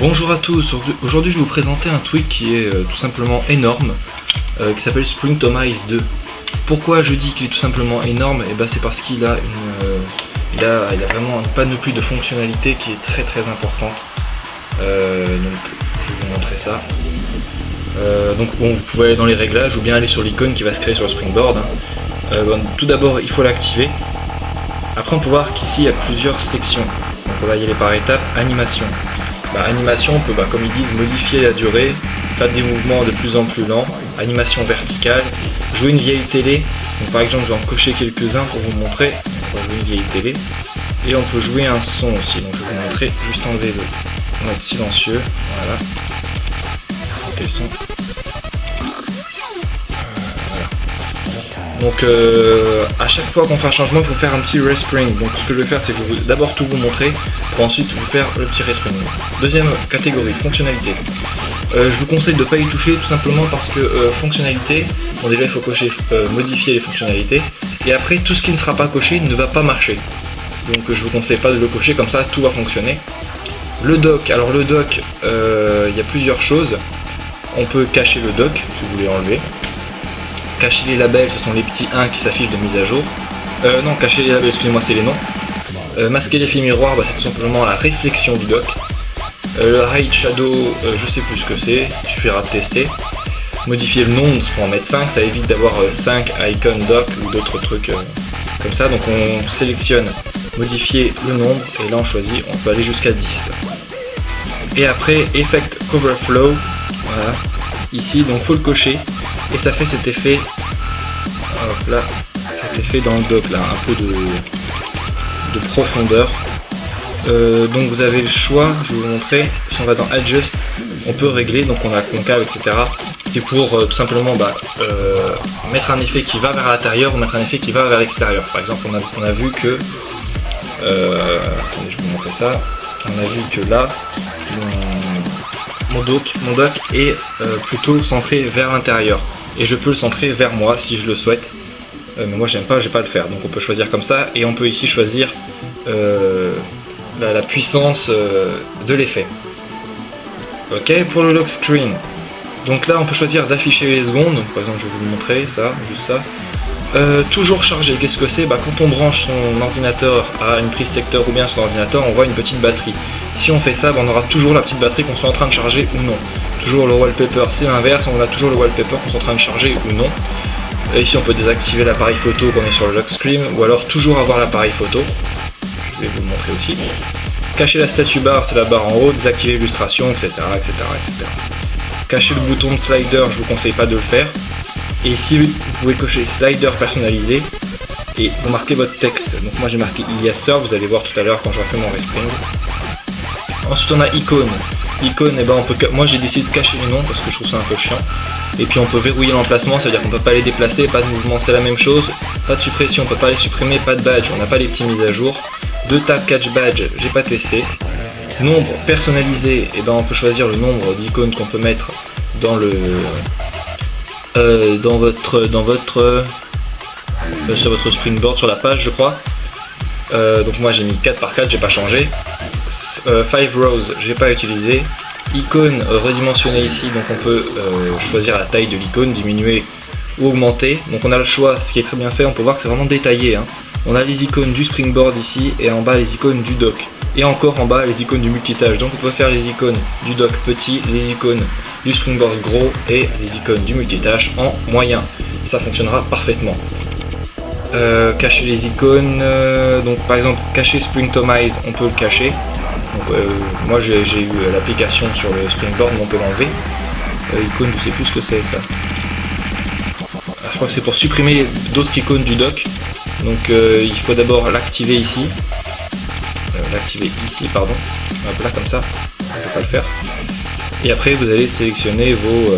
Bonjour à tous, aujourd'hui je vais vous présenter un tweak qui est tout simplement énorme, qui s'appelle Springtomize 2. Pourquoi je dis qu'il est tout simplement énorme? Et c'est parce qu'il a il a vraiment une panoplie de fonctionnalités qui est très importante. Donc je vais vous montrer ça. Donc bon, vous pouvez aller dans les réglages ou bien aller sur l'icône qui va se créer sur le Springboard. Tout d'abord il faut l'activer. Après on peut voir qu'ici il y a plusieurs sections. Donc on va y aller par étapes. Animation. Animation, on peut, comme ils disent, modifier la durée, faire des mouvements de plus en plus lents, animation verticale, jouer une vieille télé. Donc par exemple, je vais en cocher quelques-uns pour vous montrer. On va jouer une vieille télé. Et on peut jouer un son aussi. Donc je vais vous montrer, juste enlever le mode silencieux. Voilà. Ok, le son. Voilà. Donc à chaque fois qu'on fait un changement, il faut faire un petit respring. Donc ce que je vais faire, c'est que d'abord tout vous montrer, pour ensuite vous faire le petit respring. Deuxième catégorie, fonctionnalité. Je vous conseille de ne pas y toucher tout simplement parce que fonctionnalité, bon déjà il faut cocher modifier les fonctionnalités, et après tout ce qui ne sera pas coché ne va pas marcher. Donc je vous conseille pas de le cocher, comme ça tout va fonctionner. Le dock, alors le dock, il y a plusieurs choses. On peut cacher le dock si vous voulez enlever. Cacher les labels, ce sont les petits 1 qui s'affichent de mise à jour. Non, cacher les labels, excusez-moi, c'est les noms. Masquer l'effet miroir, c'est tout simplement la réflexion du dock. Le Hide Shadow, je sais plus ce que c'est, il suffira de tester. Modifier le nombre pour en mettre 5, ça évite d'avoir 5 icon dock ou d'autres trucs comme ça. Donc on sélectionne modifier le nombre et là on choisit, on peut aller jusqu'à 10. Et après Effect Cover Flow, voilà, ici donc faut le cocher. Et ça fait cet effet, hop là, cet effet dans le dock là, un peu de profondeur. Donc vous avez le choix, je vais vous montrer, si on va dans Adjust, on peut régler, donc on a concave, etc. C'est pour tout simplement mettre un effet qui va vers l'intérieur ou mettre un effet qui va vers l'extérieur. Par exemple, on a vu que, attendez, je vais vous montrer ça, on a vu que là, mon dock est plutôt centré vers l'intérieur. Et je peux le centrer vers moi si je le souhaite. Mais moi j'aime pas, j'ai pas à le faire. Donc on peut choisir comme ça. Et on peut ici choisir la puissance de l'effet. Ok, pour le lock screen. Donc là on peut choisir d'afficher les secondes. Donc, par exemple je vais vous montrer ça, juste ça. Toujours chargé, qu'est-ce que c'est? Quand on branche son ordinateur à une prise secteur ou bien son ordinateur, on voit une petite batterie. Si on fait ça, on aura toujours la petite batterie qu'on soit en train de charger ou non. Toujours le wallpaper, c'est l'inverse, on a toujours le wallpaper qu'on soit en train de charger ou non. Et ici on peut désactiver l'appareil photo quand on est sur le lock screen, ou alors toujours avoir l'appareil photo. Je vais vous le montrer aussi. Cacher la statue bar, c'est la barre en haut, désactiver l'illustration, etc., etc. Cacher le bouton de slider, je vous conseille pas de le faire. Et ici vous pouvez cocher slider personnalisé et vous marquez votre texte. Donc moi j'ai marqué Ilias Sir, vous allez voir tout à l'heure quand j'aurai fait mon respring. Ensuite on a icône. Icône, moi j'ai décidé de cacher les noms parce que je trouve ça un peu chiant. Et puis on peut verrouiller l'emplacement, c'est à dire qu'on peut pas les déplacer, pas de mouvement, c'est la même chose. Pas de suppression, on peut pas les supprimer, pas de badge, on n'a pas les petits mises à jour. 2 tab catch badge, j'ai pas testé. Nombre personnalisé, et on peut choisir le nombre d'icônes qu'on peut mettre dans le sur votre Springboard, sur la page je crois. Donc moi j'ai mis 4 par 4, j'ai pas changé. 5 rows, j'ai pas utilisé. Icône redimensionnée ici, donc on peut choisir la taille de l'icône, diminuer ou augmenter. Donc on a le choix, ce qui est très bien fait, on peut voir que c'est vraiment détaillé, hein. On a les icônes du Springboard ici et en bas les icônes du dock. Et encore en bas les icônes du multitâche. Donc on peut faire les icônes du dock petit, les icônes du Springboard gros et les icônes du multitâche en moyen. Ça fonctionnera parfaitement. Cacher les icônes, donc par exemple cacher Springtomize, on peut le cacher. Donc, moi j'ai eu l'application sur le Springboard, mais on peut l'enlever. Icône, je sais plus ce que c'est ça. Je crois que c'est pour supprimer d'autres icônes du dock. Donc il faut d'abord l'activer ici. Pardon. Hop là comme ça, je ne vais pas le faire. Et après vous allez sélectionner vos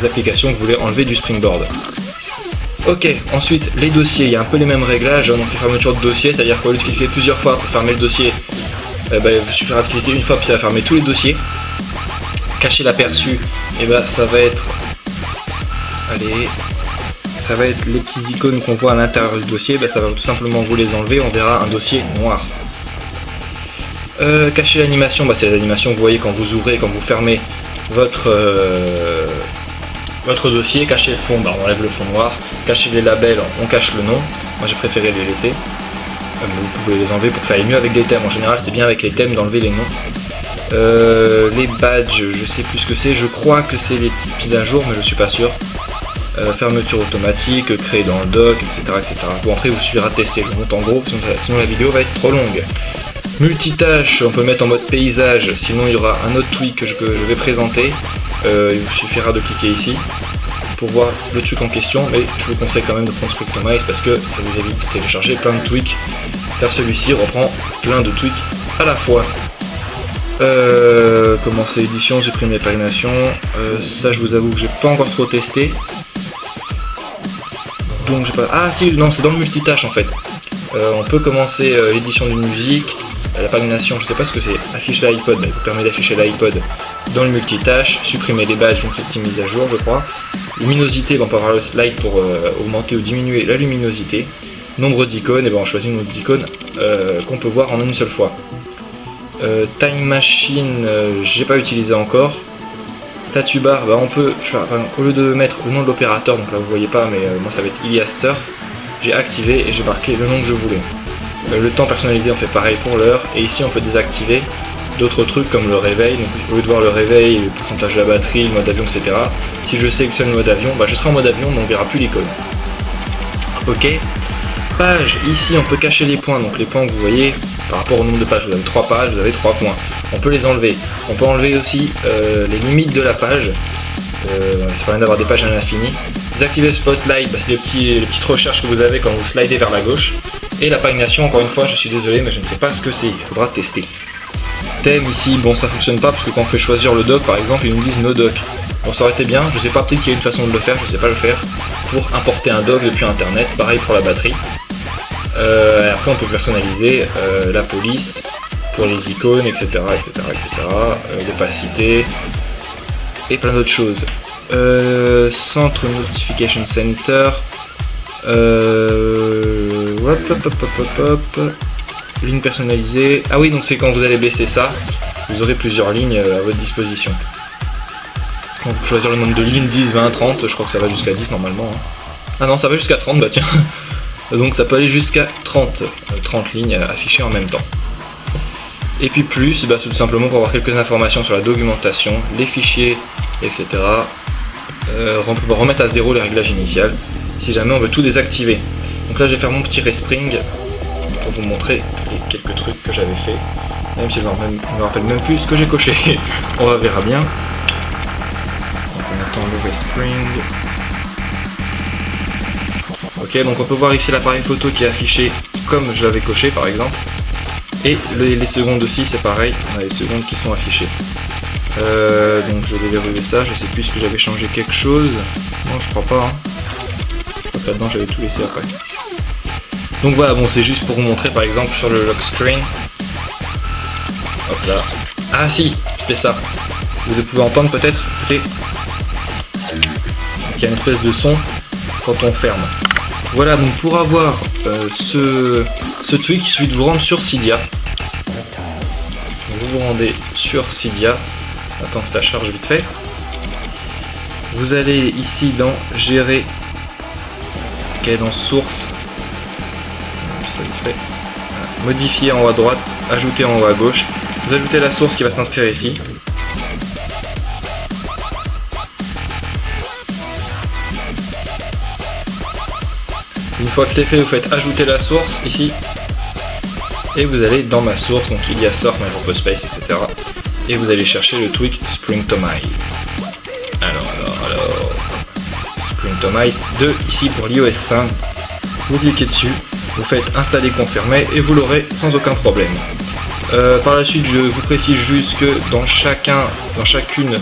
applications que vous voulez enlever du Springboard. Ok, ensuite les dossiers, il y a un peu les mêmes réglages, donc les fermetures de dossier, c'est à dire qu'au lieu de cliquer plusieurs fois pour fermer le dossier, il suffira de cliquer une fois puis ça va fermer tous les dossiers. Cacher l'aperçu, et ça va être, allez, ça va être les petits icônes qu'on voit à l'intérieur du dossier, ça va tout simplement vous les enlever, on verra un dossier noir. Cacher l'animation, c'est les animations que vous voyez quand vous ouvrez, quand vous fermez votre dossier. Cacher le fond, on enlève le fond noir. Cacher les labels, on cache le nom. Moi j'ai préféré les laisser. Vous pouvez les enlever pour que ça aille mieux avec des thèmes. En général c'est bien avec les thèmes d'enlever les noms. Les badges, je sais plus ce que c'est, je crois que c'est les petites mises à jour, mais je suis pas sûr. Fermeture automatique, créer dans le doc, etc. Bon, après, il vous suffira de tester, je monte en gros, sinon la vidéo va être trop longue. Multitâche, on peut mettre en mode paysage, sinon il y aura un autre tweak que je vais présenter. Il vous suffira de cliquer ici pour voir le truc en question, mais je vous conseille quand même de prendre Springtomize parce que ça vous évite de télécharger plein de tweaks, car celui-ci reprend plein de tweaks à la fois. Commencer l'édition, supprimer les paginations, ça je vous avoue que j'ai pas encore trop testé. Donc j'ai pas... Ah si, non, c'est dans le multitâche en fait. On peut commencer l'édition d'une musique, la pagination, je sais pas ce que c'est, afficher l'iPod, mais il vous permet d'afficher l'iPod dans le multitâche, supprimer les badges, donc les petites mises à jour je crois. Luminosité, on peut avoir le slide pour augmenter ou diminuer la luminosité. Nombre d'icônes, et on choisit une autre icône qu'on peut voir en une seule fois. Time Machine, j'ai pas utilisé encore. Statue bar, on peut, au lieu de mettre le nom de l'opérateur, donc là vous voyez pas, mais moi ça va être Ilias Surf, j'ai activé et j'ai marqué le nom que je voulais. Le temps personnalisé, on fait pareil pour l'heure, et ici on peut désactiver d'autres trucs comme le réveil, donc au lieu de voir le réveil, le pourcentage de la batterie, le mode avion, etc. Si je sélectionne le mode avion, je serai en mode avion, mais on verra plus l'icône. Ok. Page, ici on peut cacher les points, donc les points que vous voyez par rapport au nombre de pages, vous avez 3 pages, vous avez 3 points, on peut les enlever. On peut enlever aussi les limites de la page, ça permet d'avoir des pages à l'infini. Désactiver le spotlight, c'est les petites recherches que vous avez quand vous slidez vers la gauche. Et la pagination, encore une fois, je suis désolé mais je ne sais pas ce que c'est, il faudra tester. Thème ici, ça fonctionne pas parce que quand on fait choisir le doc par exemple, ils nous disent no doc. Bon, ça aurait été bien, je sais pas, peut-être qu'il y a une façon de le faire, je sais pas le faire, pour importer un doc depuis internet, pareil pour la batterie. Après on peut personnaliser la police pour les icônes, etc. L'opacité et plein d'autres choses. Centre Notification Center. Ligne personnalisée. Ah oui, donc c'est quand vous allez baisser ça, vous aurez plusieurs lignes à votre disposition. Donc vous choisir le nombre de lignes, 10, 20, 30, je crois que ça va jusqu'à 10 normalement. Ah non, ça va jusqu'à 30, tiens. Donc ça peut aller jusqu'à 30 lignes affichées en même temps. Et puis plus, c'est tout simplement pour avoir quelques informations sur la documentation, les fichiers, etc. On peut remettre à zéro les réglages initiales, si jamais on veut tout désactiver. Donc là je vais faire mon petit respring pour vous montrer les quelques trucs que j'avais fait. Même si je me rappelle même plus ce que j'ai coché. On verra bien. Donc on attend le respring. Ok, donc on peut voir ici l'appareil photo qui est affiché comme je l'avais coché par exemple. Et les secondes aussi, c'est pareil, on a les secondes qui sont affichées. Donc je vais déverrouiller ça, je sais plus si j'avais changé quelque chose. Non, je crois pas. Je crois que là-dedans j'avais tout laissé après. Donc voilà, c'est juste pour vous montrer par exemple sur le lock screen. Hop là. Ah si, je fais ça. Vous pouvez entendre peut-être, écoutez. Donc il y a une espèce de son quand on ferme. Voilà, donc pour avoir ce tweak, il suffit de vous rendre sur Cydia. Vous vous rendez sur Cydia. Attends que ça charge vite fait. Vous allez ici dans Gérer. Ok, dans Source. Ça vite fait. Modifier en haut à droite, ajouter en haut à gauche. Vous ajoutez la source qui va s'inscrire ici. Une fois que c'est fait, vous faites ajouter la source ici. Et vous allez dans ma source, donc il y a Surf, MyPurposeSpace, etc. Et vous allez chercher le tweak Springtomize. Alors. Springtomize 2 ici pour l'iOS 5. Vous cliquez dessus, vous faites installer, confirmer et vous l'aurez sans aucun problème. Par la suite, je vous précise juste que dans chacune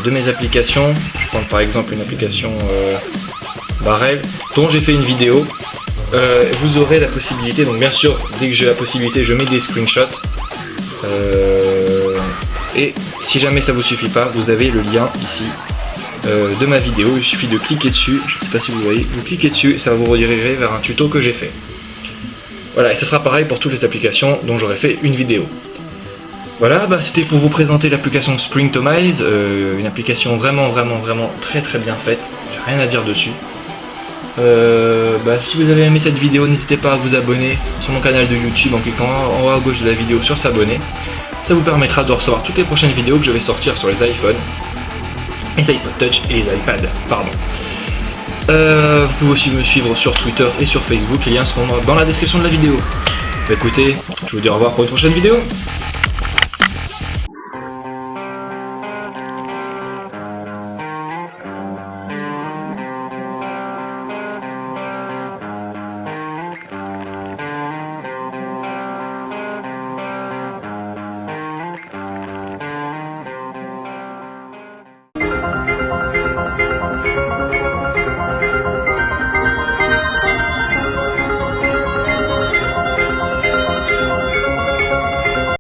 de mes applications, je prends par exemple une application Barrel, dont j'ai fait une vidéo, vous aurez la possibilité, donc bien sûr, dès que j'ai la possibilité, je mets des screenshots. Et si jamais ça vous suffit pas, vous avez le lien ici de ma vidéo. Il suffit de cliquer dessus, je sais pas si vous voyez, vous cliquez dessus et ça va vous rediriger vers un tuto que j'ai fait. Voilà, et ça sera pareil pour toutes les applications dont j'aurai fait une vidéo. Voilà, c'était pour vous présenter l'application Springtomize, une application vraiment très bien faite, j'ai rien à dire dessus. Si vous avez aimé cette vidéo, n'hésitez pas à vous abonner sur mon canal de YouTube en cliquant en haut à gauche de la vidéo sur s'abonner. Ça vous permettra de recevoir toutes les prochaines vidéos que je vais sortir sur les iPhones, les iPod Touch et les iPads, pardon. Vous pouvez aussi me suivre sur Twitter et sur Facebook, les liens seront dans la description de la vidéo. Écoutez, je vous dis au revoir pour une prochaine vidéo.